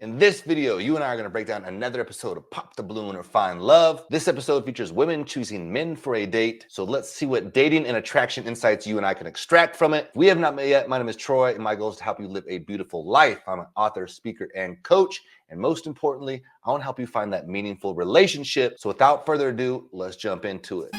In this video, you and I are going to break down another episode of Pop the Balloon or Find Love. This episode features women choosing men for a date. So let's see what dating and attraction insights you and I can extract from it. If we have not met yet, my name is Troy, and my goal is to help you live a beautiful life. I'm an author, speaker, and coach. And most importantly, I want to help you find that meaningful relationship. So without further ado, let's jump into it.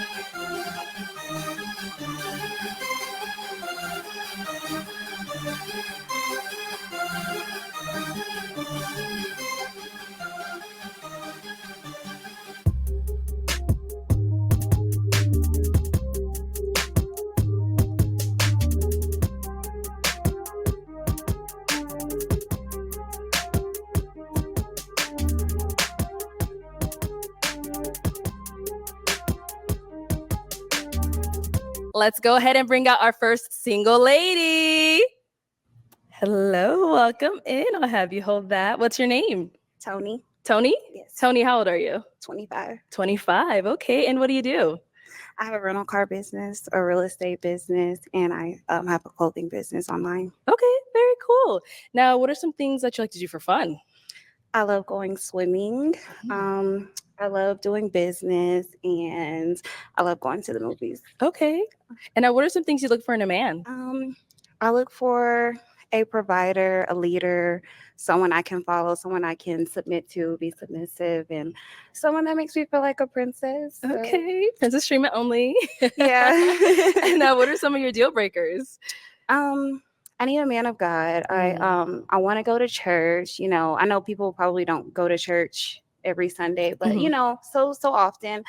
Let's go ahead and bring out our first single lady. Hello, welcome in. I'll have you hold that. What's your name? Tony. Tony? Yes. Tony, how old are you? 25. 25. Okay. And what do you do? I have a rental car business, a real estate business, and I have a clothing business online. Okay, very cool. Now, what are some things that you like to do for fun? I love going swimming. I love doing business, and I love going to the movies. Okay. And now, what are some things you look for in a man? I look for a provider, a leader, someone I can follow, someone I can submit to, be submissive, and someone that makes me feel like a princess. So. Okay, princess treatment only. Yeah. And now, what are some of your deal breakers? I need a man of God. I want to go to church. You know, I know people probably don't go to church every Sunday, but you know, so often.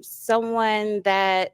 Someone that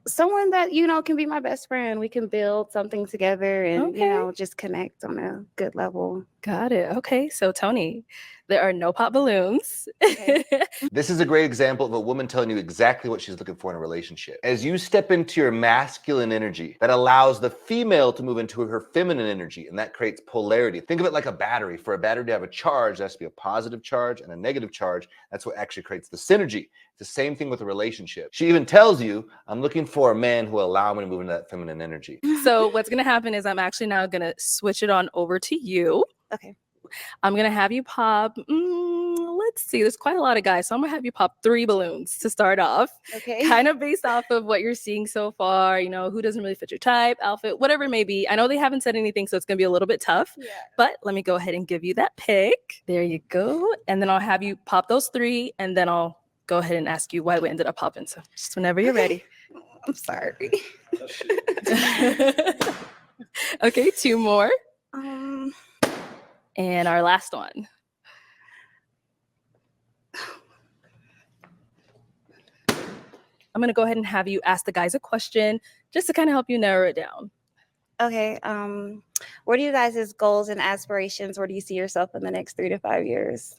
you know can be my best friend. We can build something together and you know just connect on a good level. Got it. Okay, so Tony, there are no pop balloons. Okay. This is a great example of a woman telling you exactly what she's looking for in a relationship. As you step into your masculine energy, that allows the female to move into her feminine energy, and that creates polarity. Think of it like a battery. For a battery to have a charge, there has to be a positive charge and a negative charge. That's what actually creates the synergy. It's the same thing with a relationship. She even tells you, I'm looking for a man who will allow me to move into that feminine energy. So what's going to happen is I'm actually now going to switch it on over to you. Okay. I'm going to have you pop, let's see, there's quite a lot of guys. So I'm going to have you pop 3 balloons to start off. Okay. Kind of based off of what you're seeing so far, you know, who doesn't really fit your type, outfit, whatever it may be. I know they haven't said anything, so it's going to be a little bit tough. Yeah. But let me go ahead and give you that pick. There you go. And then I'll have you pop those 3, and then I'll go ahead and ask you why we ended up popping. So just whenever you're ready. I'm sorry. Okay, 2 more. And our last one. I'm going to go ahead and have you ask the guys a question just to kind of help you narrow it down. Okay. What are you guys' goals and aspirations? Where do you see yourself in the next 3 to 5 years?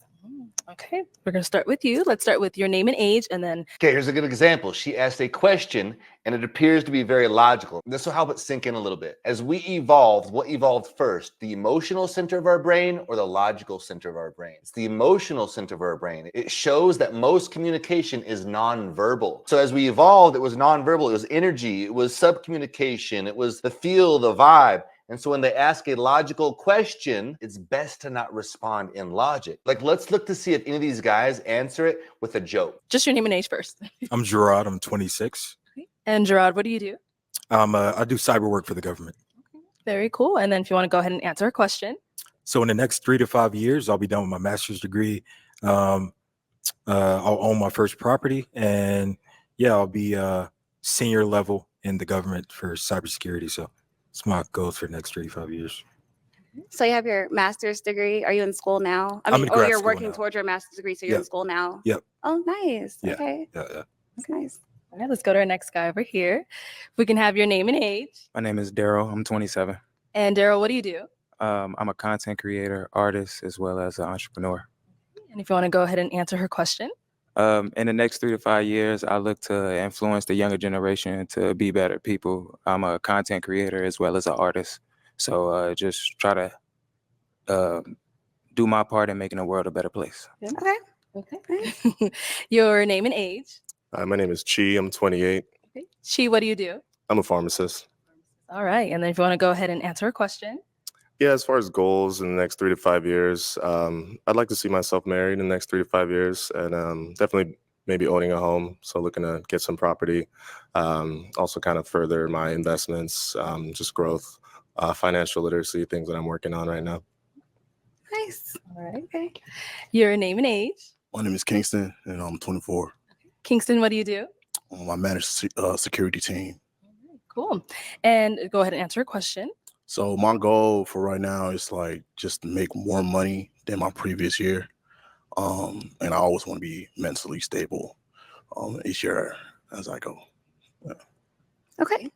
Okay, we're going to start with you. Let's start with your name and age, and then... Okay, here's a good example. She asked a question, and it appears to be very logical. This will help it sink in a little bit. As we evolved, what evolved first? The emotional center of our brain or the logical center of our brain? It's the emotional center of our brain. It shows that most communication is nonverbal. So as we evolved, it was nonverbal. It was energy. It was subcommunication. It was the feel, the vibe. And so when they ask a logical question, it's best to not respond in logic. Like, let's look to see if any of these guys answer it with a joke. Just your name and age first. I'm Gerard. I'm 26. And Gerard, what do you do? I do cyber work for the government. Very cool. And then if you want to go ahead and answer a question. So in the next 3 to 5 years, I'll be done with my master's degree. I'll own my first property, and I'll be senior level in the government for cybersecurity. So it's my goals for the next 3 to 5 years. So you have your master's degree. Are you in school now? I'm in grad you're school working now. towards your master's degree, so you're in school now? Yep. Oh, nice. Yeah. Okay. Yeah. That's nice. All right, let's go to our next guy over here. We can have your name and age. My name is Daryl. I'm 27. And Daryl, what do you do? I'm a content creator, artist, as well as an entrepreneur. And if you want to go ahead and answer her question. In the next 3 to 5 years, I look to influence the younger generation to be better people. I'm a content creator as well as an artist. So just try to do my part in making the world a better place. Okay. Your name and age. My name is Chi. I'm 28. Chi, what do you do? I'm a pharmacist. All right. And then if you want to go ahead and answer a question. Yeah, as far as goals in the next 3 to 5 years, I'd like to see myself married in the next 3 to 5 years, and definitely maybe owning a home. So looking to get some property, also kind of further my investments, just growth, financial literacy, things that I'm working on right now. Nice. All right. Okay. Your name and age. My name is Kingston, and I'm 24. Kingston, what do you do? I manage security team. Cool. And go ahead and answer a question. So my goal for right now is like just to make more money than my previous year. And I always want to be mentally stable each year as I go. Okay.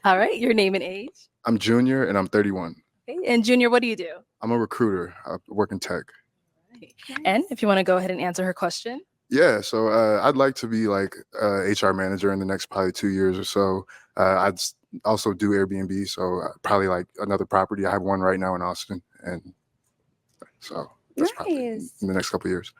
All right. Your name and age. I'm Junior and I'm 31. Okay. And Junior, what do you do? I'm a recruiter. I work in tech. And if you want to go ahead and answer her question. Yeah, so I'd like to be like HR manager in the next probably 2 years or so. Also do Airbnb, so probably like another property. I have one right now in Austin, and so that's probably in Nice. the next couple of years.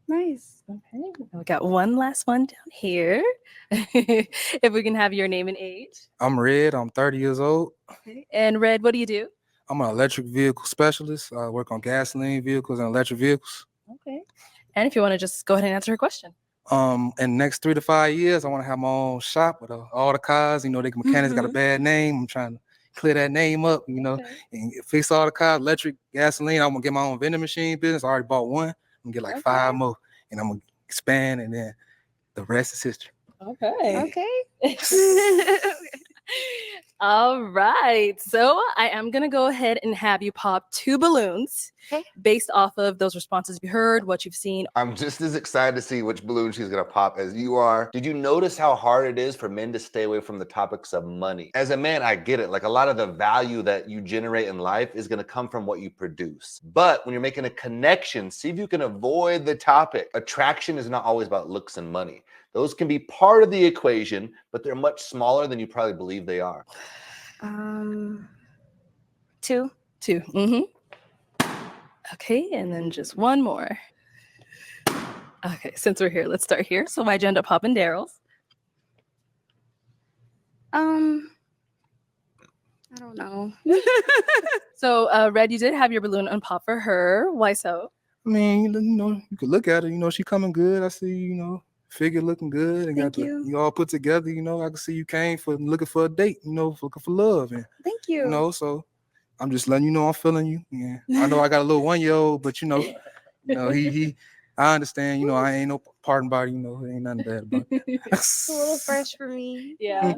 Nice. Okay. We got one last one down here. If we can have your name and age. I'm Red. I'm 30 years old. Okay. And Red, what do you do? I'm an electric vehicle specialist. I work on gasoline vehicles and electric vehicles. Okay. And if you want to just go ahead and answer her question. In the next 3 to 5 years, I want to have my own shop with all the cars. You know, the mechanics got a bad name. I'm trying to clear that name up, you know, and fix all the cars, electric, gasoline. I'm going to get my own vending machine business. I already bought one. I'm going to get like 5 more, and I'm going to expand, and then the rest is history. Okay. Okay. All right. So I am going to go ahead and have you pop 2 balloons Okay. based off of those responses you heard, what you've seen. I'm just as excited to see which balloon she's gonna pop as you are. Did you notice how hard it is for men to stay away from the topics of money? As a man, I get it. Like a lot of the value that you generate in life is gonna come from what you produce. But when you're making a connection, see if you can avoid the topic. Attraction is not always about looks and money. Those can be part of the equation, but they're much smaller than you probably believe they are. 2. 2. Okay. And then just one more. Okay. Since we're here, let's start here. So why'd you end up popping Daryl's? I don't know. So Red, you did have your balloon unpop for her. Why so? I mean, you know, you could look at her. You know, she coming good. I see, you know, figure looking good, and Thank got you. you all put together. You know, I can see you came for looking for a date. You know, looking for love, and Thank you. you know, so I'm just letting you know I'm feeling you. Yeah, I know I got a little 1-year-old, but you know, he. I understand. You know, I ain't no pardon body. You know, ain't nothing bad about it. It's a little fresh for me. Yeah.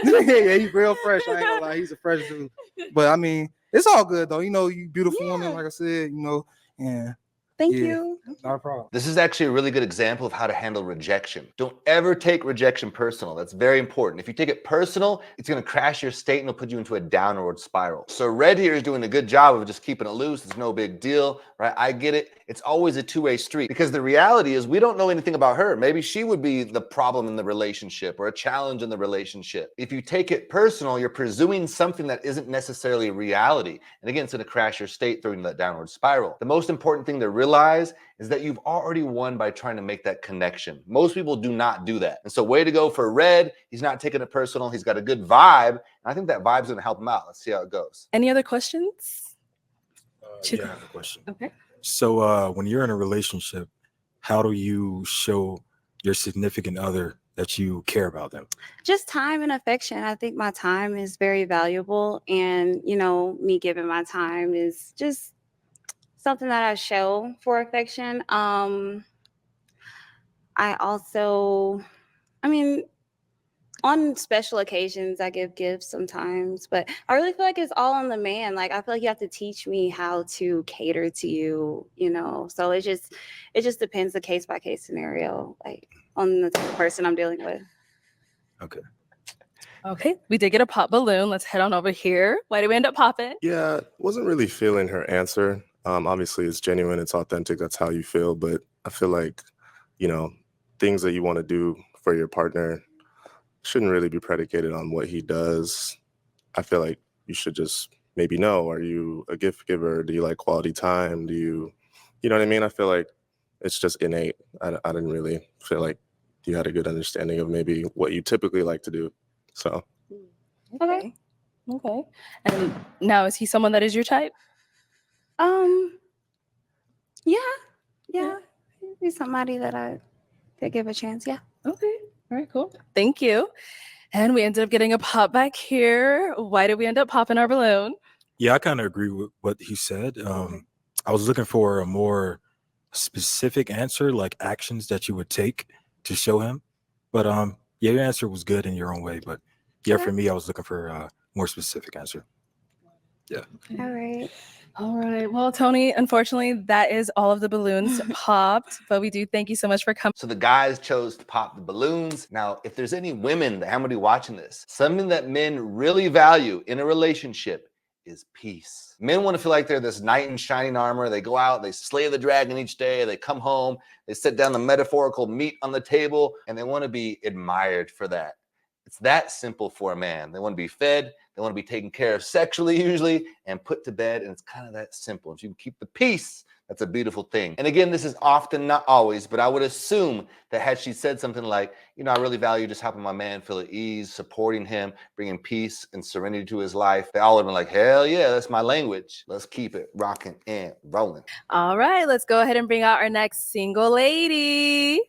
Yeah, he's real fresh. I ain't gonna lie, he's a fresh dude. But I mean, it's all good though. You know, you beautiful woman, like I said. You know, yeah. Thank Yeah. you. Not a problem. This is actually a really good example of how to handle rejection. Don't ever take rejection personal. That's very important. If you take it personal, it's going to crash your state and it'll put you into a downward spiral. So Red here is doing a good job of just keeping it loose. It's no big deal, right? I get it. It's always a two-way street because the reality is we don't know anything about her. Maybe she would be the problem in the relationship or a challenge in the relationship. If you take it personal, you're presuming something that isn't necessarily reality. And again, it's going to crash your state, throwing that downward spiral. The most important thing to realize is that you've already won by trying to make that connection. Most people do not do that. And so way to go for Red. He's not taking it personal. He's got a good vibe. And I think that vibe's going to help him out. Let's see how it goes. Any other questions? Yeah, I have a question. Okay. So when you're in a relationship, how do you show your significant other that you care about them? Just time and affection. I think my time is very valuable. And, you know, me giving my time is just something that I show for affection. I mean, on special occasions, I give gifts sometimes, but I really feel like it's all on the man. Like, I feel like you have to teach me how to cater to you, you know? So it just depends, the case by case scenario, like on the type of person I'm dealing with. Okay. Okay. We did get a pop balloon. Let's head on over here. Why did we end up popping? Yeah, wasn't really feeling her answer. Obviously, it's genuine, it's authentic, that's how you feel. But I feel like, you know, things that you want to do for your partner shouldn't really be predicated on what he does. I feel like you should just maybe know, are you a gift giver? Do you like quality time? Do you know what I mean? I feel like it's just innate. I didn't really feel like you had a good understanding of maybe what you typically like to do. So. Okay. Okay. And now, is he someone that is your type? Yeah, yeah. He's somebody that I could give a chance. Yeah. Okay. All right, cool. Thank you. And we ended up getting a pop back here. Why did we end up popping our balloon? Yeah, I kind of agree with what he said. I was looking for a more specific answer, like actions that you would take to show him. But yeah, your answer was good in your own way. But yeah, for me, I was looking for a more specific answer. Yeah. All right. All right. Well, Tony, unfortunately, that is all of the balloons popped. But we do thank you so much for coming. So the guys chose to pop the balloons. Now, if there's any women that happen to be watching this, something that men really value in a relationship is peace. Men want to feel like they're this knight in shining armor. They go out, they slay the dragon each day, they come home, they sit down the metaphorical meat on the table, and they want to be admired for that. It's that simple for a man. They want to be fed, they want to be taken care of sexually usually, and put to bed, and it's kind of that simple. If you can keep the peace, that's a beautiful thing. And again, this is often, not always, but I would assume that had she said something like, you know, I really value just helping my man feel at ease, supporting him, bringing peace and serenity to his life, they all would have been like, hell yeah, that's my language. Let's keep it rocking and rolling. All right, let's go ahead and bring out our next single lady.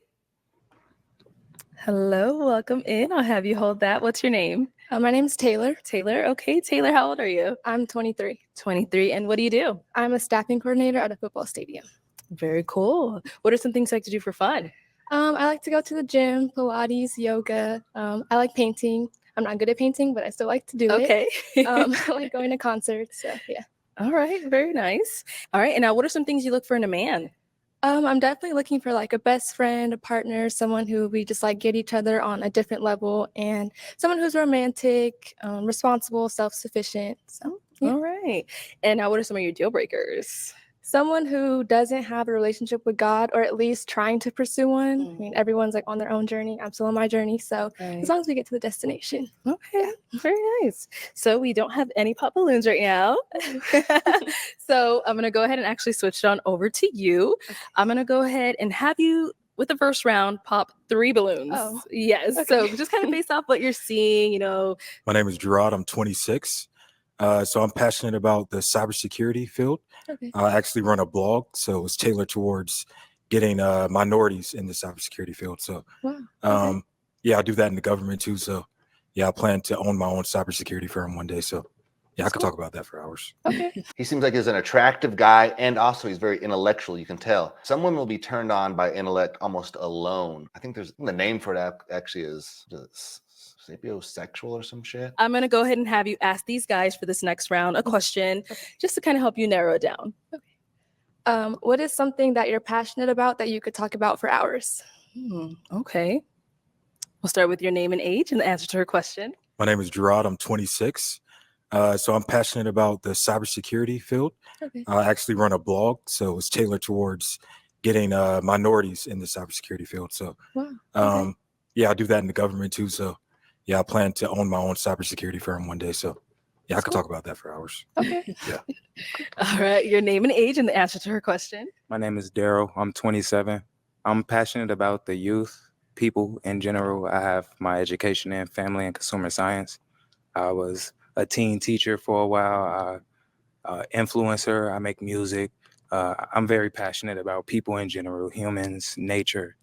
Hello, welcome in. I'll have you hold that. What's your name? My name's Taylor. Taylor. Okay, Taylor, how old are you? I'm 23. 23. And what do you do? I'm a staffing coordinator at a football stadium. Very cool. What are some things you like to do for fun? I like to go to the gym, Pilates, yoga. I like painting. I'm not good at painting, but I still like to do it. Okay. I like going to concerts. So yeah. All right. Very nice. All right. And now, what are some things you look for in a man? I'm definitely looking for like a best friend, a partner, someone who we just like get each other on a different level, and someone who's romantic, responsible, self-sufficient. So yeah. All right. And now, what are some of your deal breakers? Someone who doesn't have a relationship with God, or at least trying to pursue one. I mean, everyone's like on their own journey. I'm still on my journey. So as long as we get to the destination. Okay, very nice. So we don't have any pop balloons right now. So I'm going to go ahead and actually switch it on over to you. Okay. I'm going to go ahead and have you, with the first round, pop 3 balloons. Oh, yes. Okay. So just kind of based off what you're seeing, you know. My name is Gerard. I'm 26. So I'm passionate about the cybersecurity field. Okay. I actually run a blog, so it's tailored towards getting minorities in the cybersecurity field. So, wow. Yeah, I do that in the government too. So, yeah, I plan to own my own cybersecurity firm one day. So, yeah, I could talk about that for hours. Okay. He seems like he's an attractive guy, and also he's very intellectual. You can tell. Some women will be turned on by intellect almost alone. I think the name for it actually is sapiosexual or some shit. I'm going to go ahead and have you ask these guys for this next round a question just to kind of help you narrow it down. Okay. What is something that you're passionate about that you could talk about for hours? Okay. We'll start with your name and age and the answer to her question. My name is Gerard. I'm 26. So I'm passionate about the cybersecurity field. Okay. I actually run a blog, so it's tailored towards getting minorities in the cybersecurity field. So, wow. Yeah, I do that in the government too. So, yeah, I plan to own my own cybersecurity firm one day. So, yeah, I could talk about that for hours. Okay. Yeah. All right. Your name and age and the answer to her question. My name is Daryl. I'm 27. I'm passionate about the youth, people in general. I have my education in family and consumer science. I was a teen teacher for a while, influencer. I make music. I'm very passionate about people in general, humans, nature.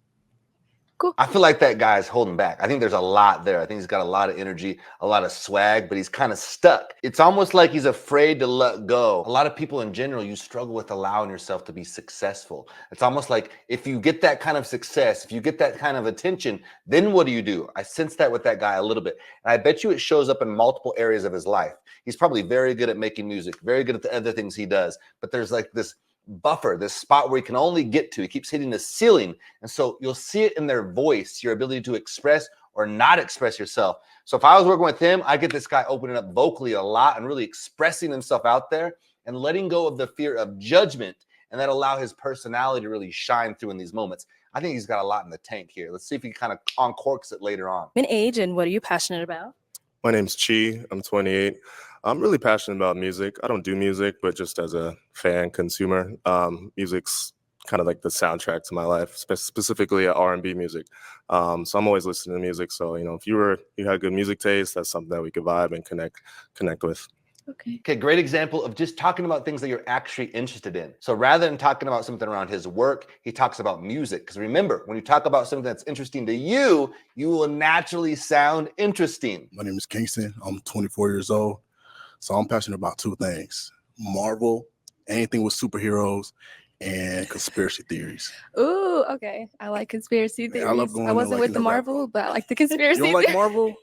Cool. I feel like that guy's holding back. I think there's a lot there. I think he's got a lot of energy, a lot of swag, but he's kind of stuck. It's almost like he's afraid to let go. A lot of people in general, you struggle with allowing yourself to be successful. It's almost like if you get that kind of success, if you get that kind of attention, then what do? I sense that with that guy a little bit. And I bet you it shows up in multiple areas of his life. He's probably very good at making music, very good at the other things he does. But there's like this buffer, this spot where he can only get to. He keeps hitting the ceiling. And so you'll see it in their voice, your ability to express or not express yourself. So if I was working with him, I get this guy opening up vocally a lot and really expressing himself out there and letting go of the fear of judgment, and that allow his personality to really shine through in these moments. I think he's got a lot in the tank here. Let's see if he kind of uncorks it later on. In age, and what are you passionate about? My name's Chi. I'm 28. I'm really passionate about music. I don't do music, but just as a fan, consumer, music's kind of like the soundtrack to my life, specifically R&B music. So I'm always listening to music. So, you know, if you had good music taste, that's something that we could vibe and connect with. Okay, great example of just talking about things that you're actually interested in. So rather than talking about something around his work, he talks about music. Because remember, when you talk about something that's interesting to you, you will naturally sound interesting. My name is Kingston. I'm 24 years old. So I'm passionate about two things: Marvel, anything with superheroes, and conspiracy theories. Ooh, okay. I like conspiracy Man, theories. I love going I in, wasn't like, with in the the rabbit Marvel, hole. but I like the conspiracy You don't like theories. Marvel?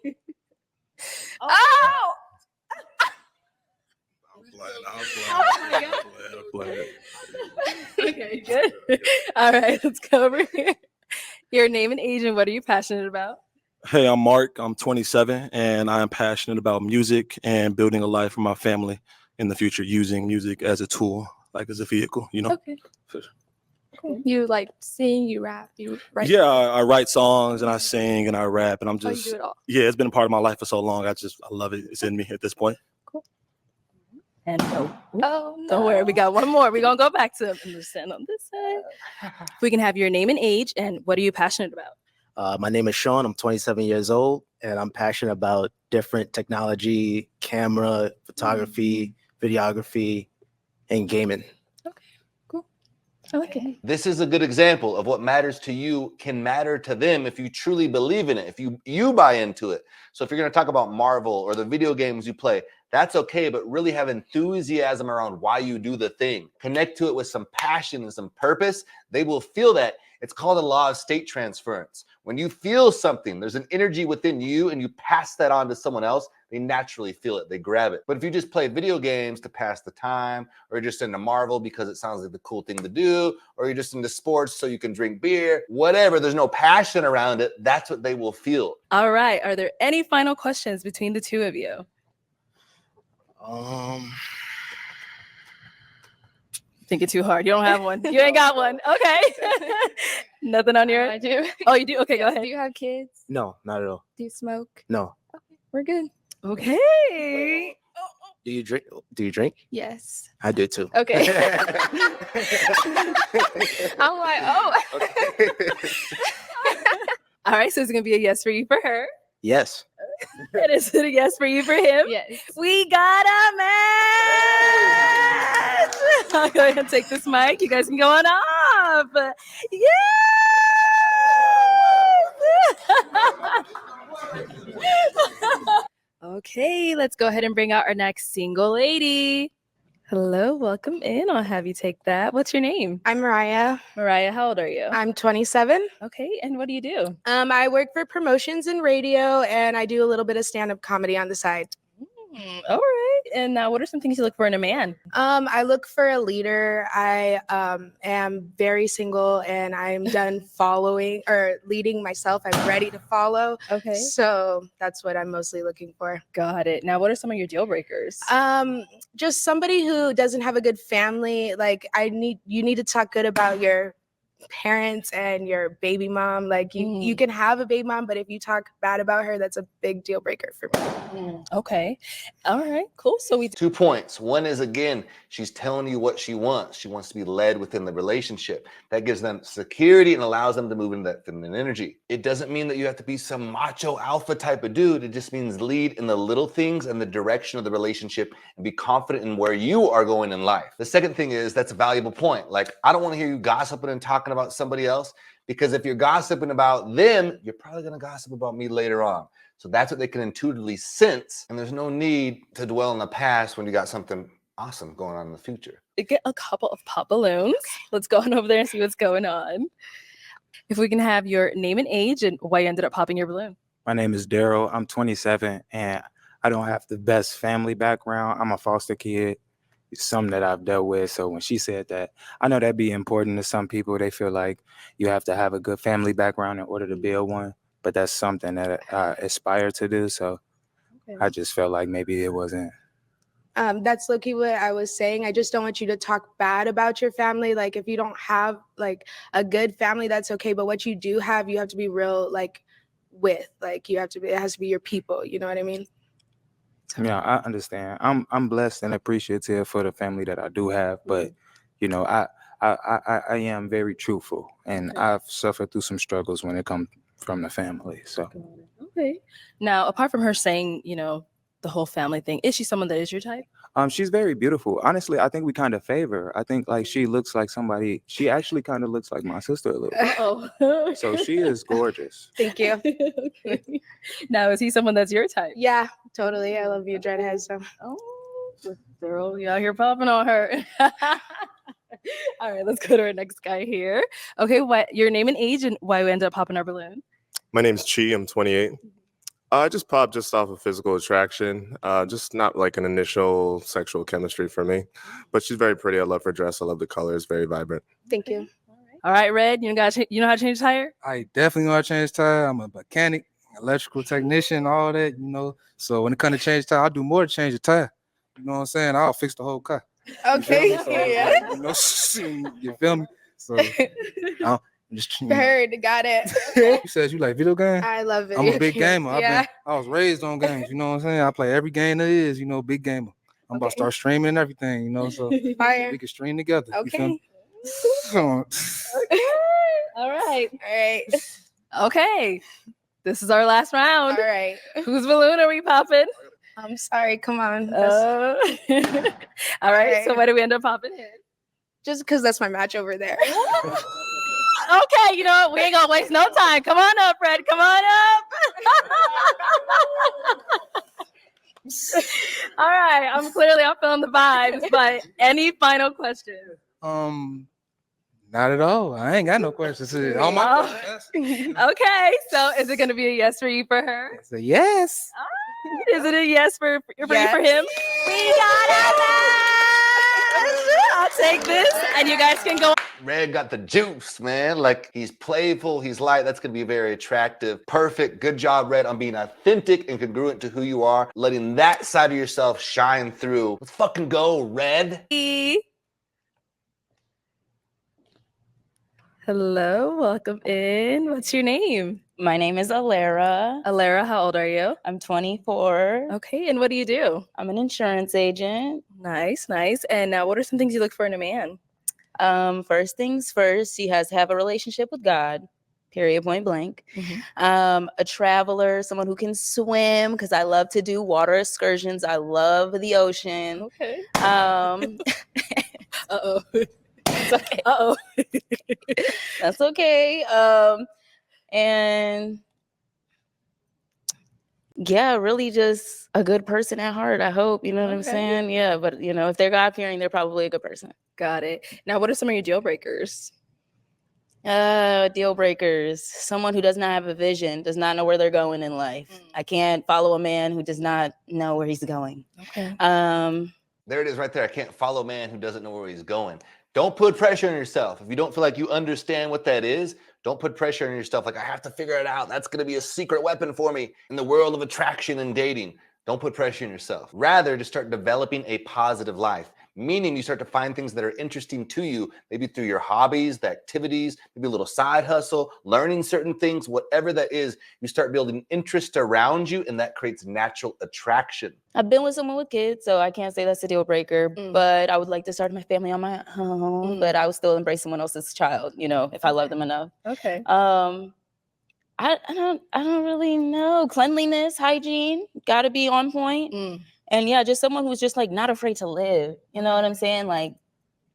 Oh! I'm playing. Okay, good. All right, let's go over here. Your name and age and what are you passionate about? Hey, I'm Mark. I'm 27, and I am passionate about music and building a life for my family in the future, using music as a tool, like as a vehicle, you know? Okay. Cool. You like sing, you rap, you write. Yeah, I write songs and I sing and I rap, and I'm Oh, you just, do it all. yeah, it's been a part of my life for so long. I love it. It's in me at this point. And Oh, don't worry, we no. got one more. We're gonna go back to him and just stand on this side. If we can have your name and age and what are you passionate about? My name is Sean. I'm 27 years old, and I'm passionate about different technology, camera, photography, videography, and gaming. Cool. I like it. This is a good example of what matters to you can matter to them if you truly believe in it, if you buy into it. So if you're going to talk about Marvel or the video games you play, that's okay, but really have enthusiasm around why you do the thing. Connect to it with some passion and some purpose. They will feel that. It's called the law of state transference. When you feel something, there's an energy within you and you pass that on to someone else, they naturally feel it, they grab it. But if you just play video games to pass the time, or you're just into Marvel because it sounds like the cool thing to do, or you're just into sports so you can drink beer, whatever, there's no passion around it, that's what they will feel. All right. Are there any final questions between the two of you? Thinking too hard. You don't have one. You ain't got one. Okay. Nothing on your I do. Oh, you do? Okay, go Yes. ahead. Do you have kids? No, not at all. Do you smoke? No. Okay, we're good. Okay. Do you drink? Do you drink? Yes. I do too. Okay. I'm like, oh. All right. So it's gonna be a yes for you for her. Yes. And is it a yes for you for him? Yes. We got a match. I'll go ahead and take this mic. You guys can go on off. Yes. Okay, let's go ahead and bring out our next single lady. Hello, welcome in. I'll have you take that. What's your name? I'm Mariah. Mariah, how old are you? I'm 27. Okay, and what do you do? I work for promotions and radio, and I do a little bit of stand-up comedy on the side. All right. And what are some things you look for in a man? I look for a leader. I am very single, and I'm done following or leading myself. I'm ready to follow. Okay. So that's what I'm mostly looking for. Got it. Now, what are some of your deal breakers? Just somebody who doesn't have a good family. Like you need to talk good about your parents and your baby mom. Like you can have a baby mom, but if you talk bad about her, that's a big deal breaker for me. Okay. All right, cool. So 2 points. One is, again, she's telling you what she wants. She wants to be led within the relationship. That gives them security and allows them to move into that feminine energy. It doesn't mean that you have to be some macho alpha type of dude. It just means lead in the little things and the direction of the relationship and be confident in where you are going in life. The second thing is, that's a valuable point. Like, I don't want to hear you gossiping and talking about somebody else, because if you're gossiping about them, you're probably going to gossip about me later on. So that's what they can intuitively sense. And there's no need to dwell in the past when you got something awesome going on in the future. get a couple of pop balloons. Let's go on over there and see what's going on. If we can have your name and age and why you ended up popping your balloon. My name is Daryl. I'm 27 and I don't have the best family background. I'm a foster kid. It's something that I've dealt with. So when she said that, I know that'd be important to some people. They feel like you have to have a good family background in order to build one. But that's something that I aspire to do. So I just felt like maybe it wasn't. That's low-key what I was saying. I just don't want you to talk bad about your family. Like if you don't have like a good family, that's okay. But what you do have, you have to be real like with. Like you have to be, it has to be your people. You know what I mean? Yeah, I understand. I'm blessed and appreciative for the family that I do have, but you know, I I am very truthful, and I've suffered through some struggles when it comes from the family. So Okay. Now, apart from her saying, the whole family thing, is she someone that is your type? she's very beautiful. Honestly, I think we kind of favor. I think like she looks like somebody. She actually kind of looks like my sister a little bit. Oh. So she is gorgeous. Thank you. Okay. Now, is he someone that's your type? Yeah, totally. I love you, dreadhead. So Oh, girl, you out here popping on her. All right, let's go to our next guy here. Okay, what your name and age and why we ended up popping our balloon? My name's Chi. I'm 28. I just popped just off of physical attraction. Just not like an initial sexual chemistry for me. But she's very pretty. I love her dress. I love the colors. Very vibrant. thank you. All right, Red, you know how to change a tire? I definitely know how to change tire. I'm a mechanic, electrical technician, all that, So when it comes to change tire, I'll do more to change the tire. You know what I'm saying? I'll fix the whole car. Okay. So, you feel me? So I'm just Heard, got it. You said you like video games? I love it. I'm a big gamer. Yeah. I was raised on games, you know what I'm saying? I play every game there is, big gamer. I'm about to start streaming and everything, so Fire. we can stream together. You feel Okay. me? All right. All right. Okay. This is our last round. All right. Whose balloon are we popping? I'm sorry. Come on. All right. So why do we end up popping it? Just because that's my match over there. Okay, you know what? We ain't gonna waste no time. Come on up, Fred. Come on up. All right. I'm feeling the vibes, but any final questions? Not at all. I ain't got no questions. All my questions. Okay, so is it gonna be a yes for you for her? It's a yes. Is it a yes for you for him? We got a match. I'll take this, and you guys can go. Red got the juice, man. Like, he's playful, he's light. That's gonna be very attractive. Perfect. Good job, Red, on being authentic and congruent to who you are, letting that side of yourself shine through. Let's fucking go, Red. Hello, welcome in. What's your name? My name is Alara. Alara, how old are you? I'm 24. Okay, and what do you do? I'm an insurance agent. Nice, nice. And now, what are some things you look for in a man? First things first, he has to have a relationship with God, period, point blank. A traveler, someone who can swim, because I love to do water excursions. I love the ocean. Okay. Uh-oh. It's okay. Uh-oh. That's okay. And yeah, really just a good person at heart, I hope. You know what I'm saying? Yeah, but if they're God-fearing, they're probably a good person. Got it. Now, what are some of your deal breakers? Deal breakers. Someone who does not have a vision, does not know where they're going in life. I can't follow a man who does not know where he's going. Okay. There it is right there. I can't follow a man who doesn't know where he's going. Don't put pressure on yourself. If you don't feel like you understand what that is, don't put pressure on yourself. Like, I have to figure it out. That's going to be a secret weapon for me in the world of attraction and dating. Don't put pressure on yourself. Rather, just start developing a positive life. Meaning you start to find things that are interesting to you, maybe through your hobbies, the activities, maybe a little side hustle, learning certain things, whatever that is, you start building interest around you, and that creates natural attraction. I've been with someone with kids, so I can't say that's a deal breaker, but I would like to start my family on my own, but I would still embrace someone else's child, if I love them enough. Okay. I don't really know. Cleanliness, hygiene, gotta be on point. And yeah, just someone who's just like not afraid to live. You know what I'm saying? Like,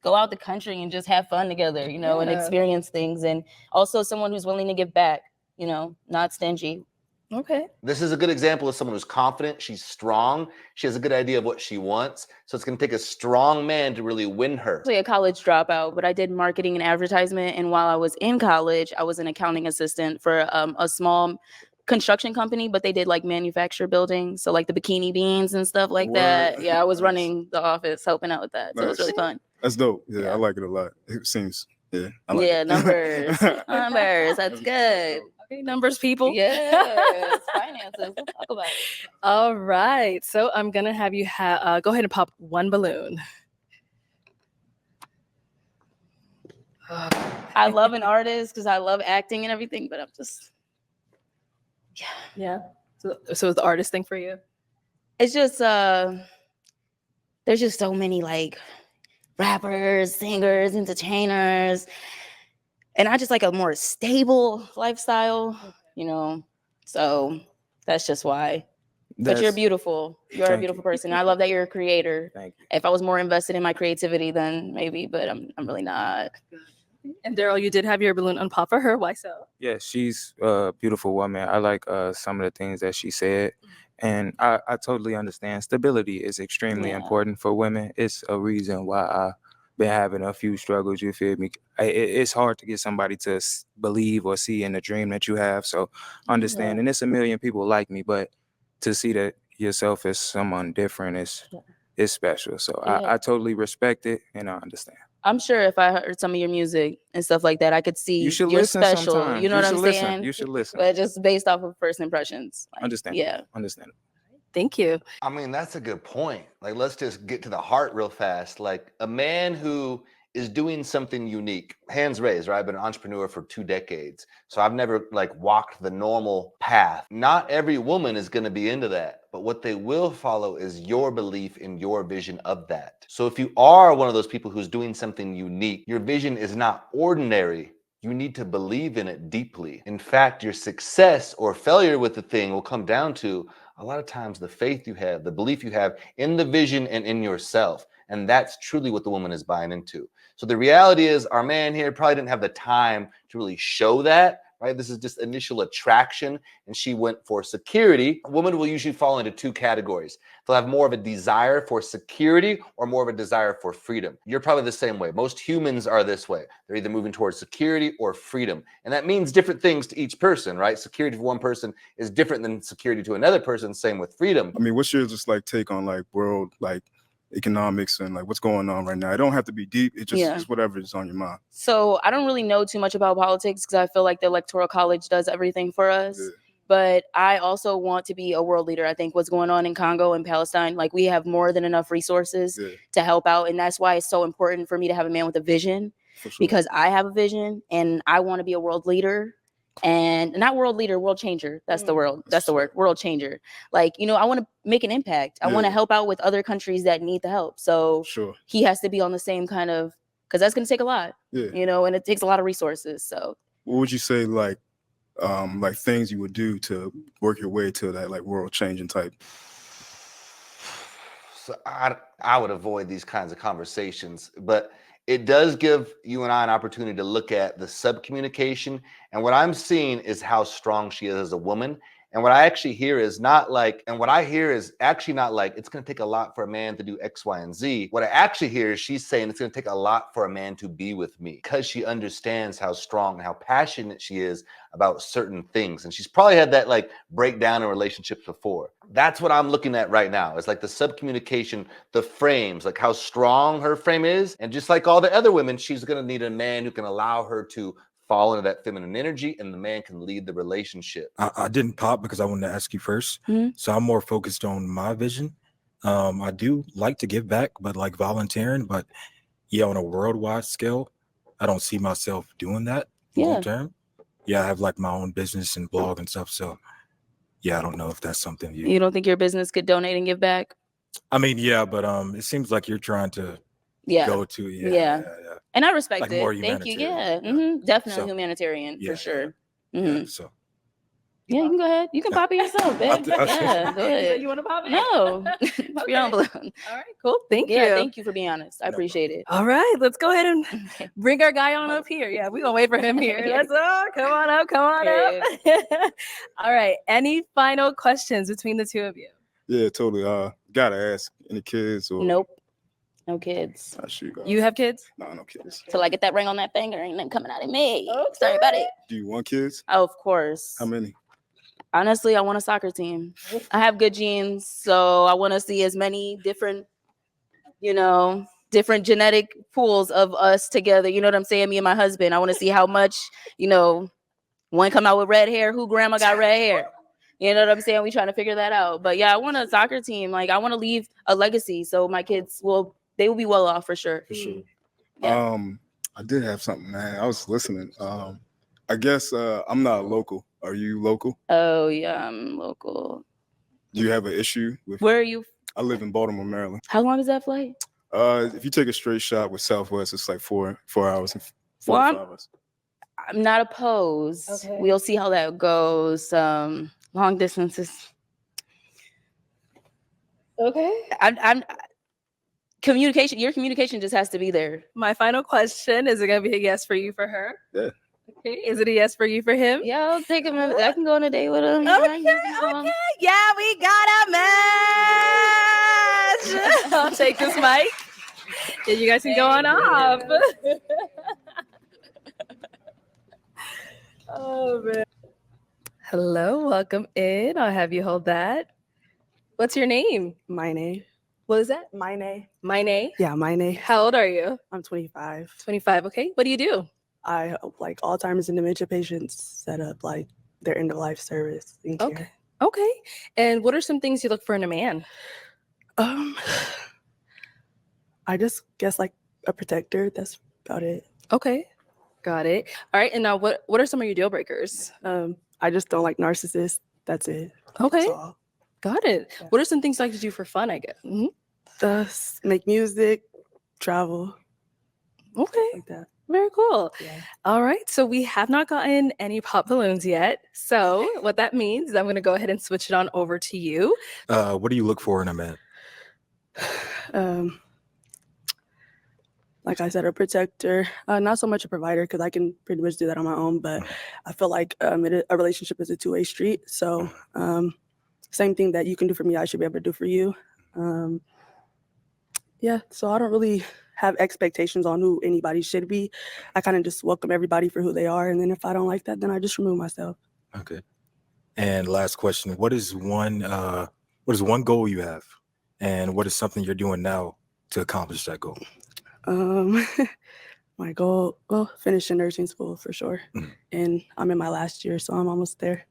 go out the country and just have fun together, and experience things. And also someone who's willing to give back, not stingy. Okay. This is a good example of someone who's confident, she's strong, she has a good idea of what she wants. So it's going to take a strong man to really win her. Actually a college dropout, but I did marketing and advertisement. And while I was in college, I was an accounting assistant for a small construction company, but they did like manufacture buildings. So like the bikini beans and stuff like that. Yeah, I was running the office, helping out with that. So it was really fun. That's dope. Yeah, I like it a lot. It seems, I like it. Numbers. Numbers. That's good. Okay, numbers, people. Yes, finances. Let's talk about it. All right. So I'm going to have you go ahead and pop one balloon. I love an artist because I love acting and everything, but I'm just, Yeah. So it's the artist thing for you? It's just, there's just so many like rappers, singers, entertainers. And I just like a more stable lifestyle, you know. So that's just why. But you're beautiful. You're a Thank beautiful you. person. I love that you're a creator. Thank you. If I was more invested in my creativity, then maybe, but I'm really not. And Daryl, you did have your balloon unpop for her. Why so? Yeah, she's a beautiful woman. I like some of the things that she said. And I totally understand. Stability is extremely Yeah. important for women. It's a reason why I've been having a few struggles. You feel me? It's hard to get somebody to believe or see in the dream that you have. So understand. And it's a million people like me, but to see that yourself as someone different is special. So Yeah. I totally respect it and I understand. I'm sure if I heard some of your music and stuff like that, I could see You should you're listen special. sometime. You know You what I'm should listen. saying? You should listen. But just based off of first impressions. Like, Understand. Yeah. Understand. Thank you. I mean, that's a good point. Like, let's just get to the heart real fast. Like, a man who is doing something unique, hands raised, right? I've been an entrepreneur for 2 decades. So I've never like walked the normal path. Not every woman is going to be into that, but what they will follow is your belief in your vision of that. So if you are one of those people who's doing something unique, your vision is not ordinary. You need to believe in it deeply. In fact, your success or failure with the thing will come down to a lot of times the faith you have, the belief you have in the vision and in yourself. And that's truly what the woman is buying into. So the reality is our man here probably didn't have the time to really show that, right? This is just initial attraction. And she went for security. A woman will usually fall into 2 categories. They'll have more of a desire for security or more of a desire for freedom. You're probably the same way. Most humans are this way. They're either moving towards security or freedom. And that means different things to each person, right? Security for one person is different than security to another person. Same with freedom. I mean, what's your just like take on like world like economics and like what's going on right now? It don't have to be deep. It just whatever is on your mind. So I don't really know too much about politics because I feel like the Electoral College does everything for us. Yeah. But I also want to be a world leader. I think what's going on in Congo and Palestine, like we have more than enough resources to help out. And that's why it's so important for me to have a man with a vision because I have a vision and I want to be a world leader. And not world leader, world changer. That's the word. That's the word. World changer. Like, you know, I want to make an impact. I want to help out with other countries that need the help. So he has to be on the same kind of, because that's going to take a lot, you know, and it takes a lot of resources. So what would you say like things you would do to work your way to that like world changing type? So I would avoid these kinds of conversations, but it does give you and I an opportunity to look at the subcommunication. And what I'm seeing is how strong she is as a woman. And what I actually hear is not like, and what I hear is actually not like, it's going to take a lot for a man to do X, Y, and Z. What I actually hear is she's saying it's going to take a lot for a man to be with me because she understands how strong and how passionate she is about certain things. And she's probably had that like breakdown in relationships before. That's what I'm looking at right now. It's like the subcommunication, the frames, like how strong her frame is. And just like all the other women, she's going to need a man who can allow her to fall into that feminine energy and the man can lead the relationship. I didn't pop because I wanted to ask you first. So I'm more focused on my vision. I do like to give back, but like volunteering, but yeah, on a worldwide scale, I don't see myself doing that long term. Yeah, I have like my own business and blog and stuff. So yeah, I don't know if that's something you don't think your business could donate and give back? I mean, yeah, but it seems like you're trying to go to and I respect like it. Thank you. Definitely So, humanitarian for sure. So yeah, you can go ahead. You can pop it yourself, babe. Go ahead. You want to pop it? No. Okay. Your own balloon. All right, cool. Thank you. Thank you for being honest. I appreciate it. All right, let's go ahead and bring our guy on up here. Yeah, we're gonna wait for him here. Let's come on up, up. All right. Any final questions between the two of you? Yeah, totally. Gotta ask, any kids or Nope. No kids. You have kids? No, no kids. Till I get that ring on that finger, ain't nothing coming out of me. Sorry about it. Do you want kids? Oh, of course. How many? Honestly, I want a soccer team. I have good genes, so I want to see as many different, different genetic pools of us together. You know what I'm saying? Me and my husband. I want to see how much, one come out with red hair. Who grandma got red hair? You know what I'm saying? We trying to figure that out. But yeah, I want a soccer team. Like I want to leave a legacy, so my kids will be well off for sure. For sure. Yeah. I did have something, man. I was listening. I guess I'm not local. Are you local? Oh yeah, I'm local. Do you have an issue with? Where are you? I live in Baltimore, Maryland. How long is that flight? If you take a straight shot with Southwest, it's like 4 hours and Well, 45 hours. I'm not opposed. Okay. We'll see how that goes. Long distances. Okay. I'm communication. Your communication just has to be there. My final question, is it going to be a yes for you for her? Yeah. Okay. Is it a yes for you for him? Yeah, I'll take him. I can go on a date with him. Okay. Yeah, we got a match. I'll take this mic. Yeah, you guys can go on off. Oh, man. Hello, welcome in. I'll have you hold that. What's your name? Maye. What is that? Maye. Maye? Yeah, Maye. How old are you? I'm 25. 25. Okay. What do you do? I help like Alzheimer's and dementia patients set up like their end of life service and care. Okay. Okay. And what are some things you look for in a man? I just guess like a protector. That's about it. Okay. Got it. All right. And now what are some of your deal breakers? I just don't like narcissists. That's it. Okay. That's all. Got it. Yeah. What are some things you like to do for fun, I guess? Make music, travel. Okay. Like that. Very cool. Yeah. All right. So we have not gotten any pop balloons yet. So what that means is I'm going to go ahead and switch it on over to you. What do you look for in a man? Like I said, a protector, not so much a provider because I can pretty much do that on my own. But I feel like a relationship is a two-way street. So same thing that you can do for me, I should be able to do for you. Yeah, so I don't really have expectations on who anybody should be. I kind of just welcome everybody for who they are. And then if I don't like that, then I just remove myself. Okay. And last question, what is one goal you have? And what is something you're doing now to accomplish that goal? My goal, well, finish in nursing school for sure. And I'm in my last year, so I'm almost there.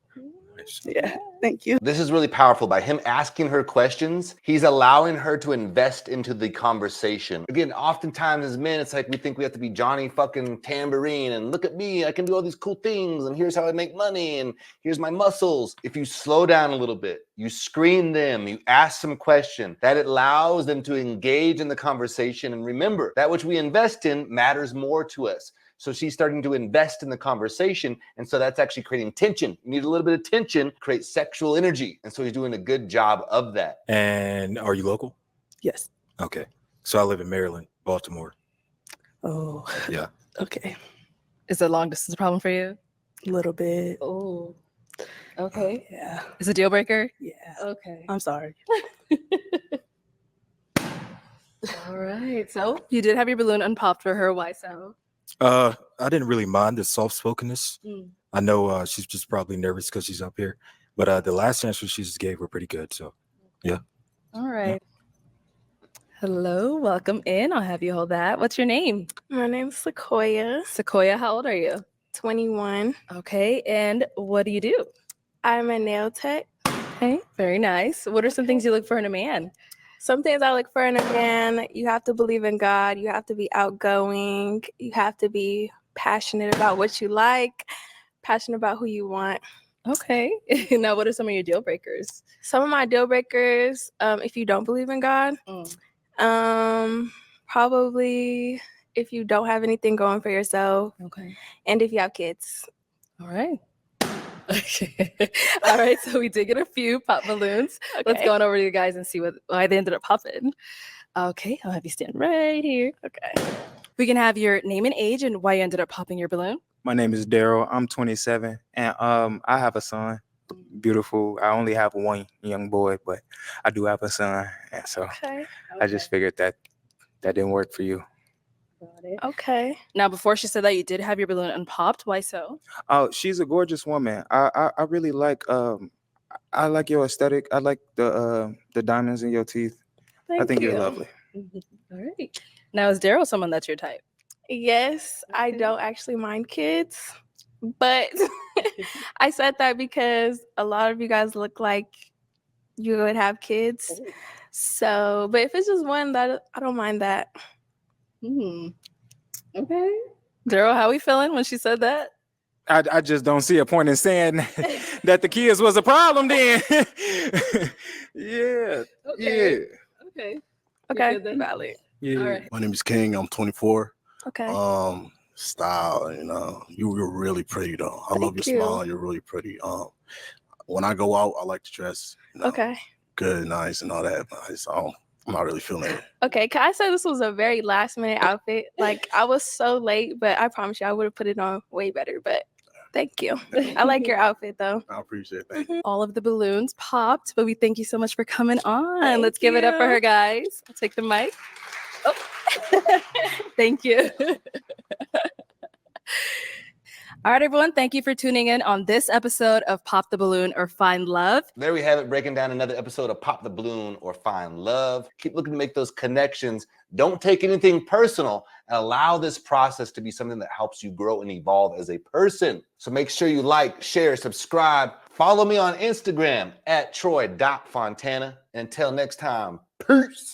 Yeah, thank you. This is really powerful. By him asking her questions, he's allowing her to invest into the conversation. Again, oftentimes as men, it's like we think we have to be Johnny fucking Tambourine and look at me, I can do all these cool things and here's how I make money and here's my muscles. If you slow down a little bit, you screen them, you ask some question, that allows them to engage in the conversation. And remember, that which we invest in matters more to us. So she's starting to invest in the conversation. And so that's actually creating tension. You need a little bit of tension, create sexual energy. And so he's doing a good job of that. And are you local? Yes. Okay. So I live in Maryland, Baltimore. Oh, Yeah. okay. Is it a long distance problem for you? A little bit. Oh, okay. Yeah. Is it a deal breaker? Yeah. Okay. I'm sorry. All right. So you did have your balloon unpopped for her. Why so? I didn't really mind the soft-spokenness. Mm. I know she's just probably nervous because she's up here. But the last answer she just gave were pretty good. So, yeah. All right. Hello. Welcome in. I'll have you hold that. What's your name? My name's Sequoia. Sequoia, how old are you? 21. Okay. And what do you do? I'm a nail tech. Okay. Very nice. What are some things you look for in a man? Some things I look for in a man, you have to believe in God. You have to be outgoing. You have to be passionate about what you like, passionate about who you want. Okay. Now, what are some of your deal breakers? Some of my deal breakers, if you don't believe in God, probably if you don't have anything going for yourself. Okay. And if you have kids. All right. Okay. All right. So we did get a few pop balloons. Okay. Let's go on over to you guys and see why they ended up popping. Okay. I'll have you stand right here. Okay. We can have your name and age and why you ended up popping your balloon. My name is Daryl. I'm 27, and I have a son. Beautiful. I only have one young boy, but I do have a son, and so I just figured that didn't work for you. Got it. Okay. Now, before she said that you did have your balloon unpopped, why so? Oh, she's a gorgeous woman. I really like I like your aesthetic. I like the diamonds in your teeth. I think you're lovely. All right. Now, is Daryl someone that's your type? Yes, I don't actually mind kids, but I said that because a lot of you guys look like you would have kids. So, but if it's just one, that I don't mind that. Okay. Daryl, how are we feeling when she said that? I just don't see a point in saying that the kids was a problem then. Yeah. Okay. Yeah. Okay. Okay. Valid. Yeah. All right. My name is King. I'm 24. Okay. Style, you're really pretty though. I love your Thank you. smile. You're really pretty. When I go out, I like to dress, Okay. good, nice, and all that. But I'm not really feeling it. Okay. Can I say this was a very last minute outfit? Like I was so late, but I promise you I would have put it on way better. But thank you. I like your outfit though. I appreciate it. Thank you. All of the balloons popped, but we thank you so much for coming on. Thank Let's give it up for you. her, guys. I'll take the mic. Oh. Thank you. All right, everyone. Thank you for tuning in on this episode of Pop the Balloon or Find Love. There we have it, breaking down another episode of Pop the Balloon or Find Love. Keep looking to make those connections. Don't take anything personal and allow this process to be something that helps you grow and evolve as a person. So make sure you like, share, subscribe. Follow me on Instagram at troy.fontana. And until next time, peace.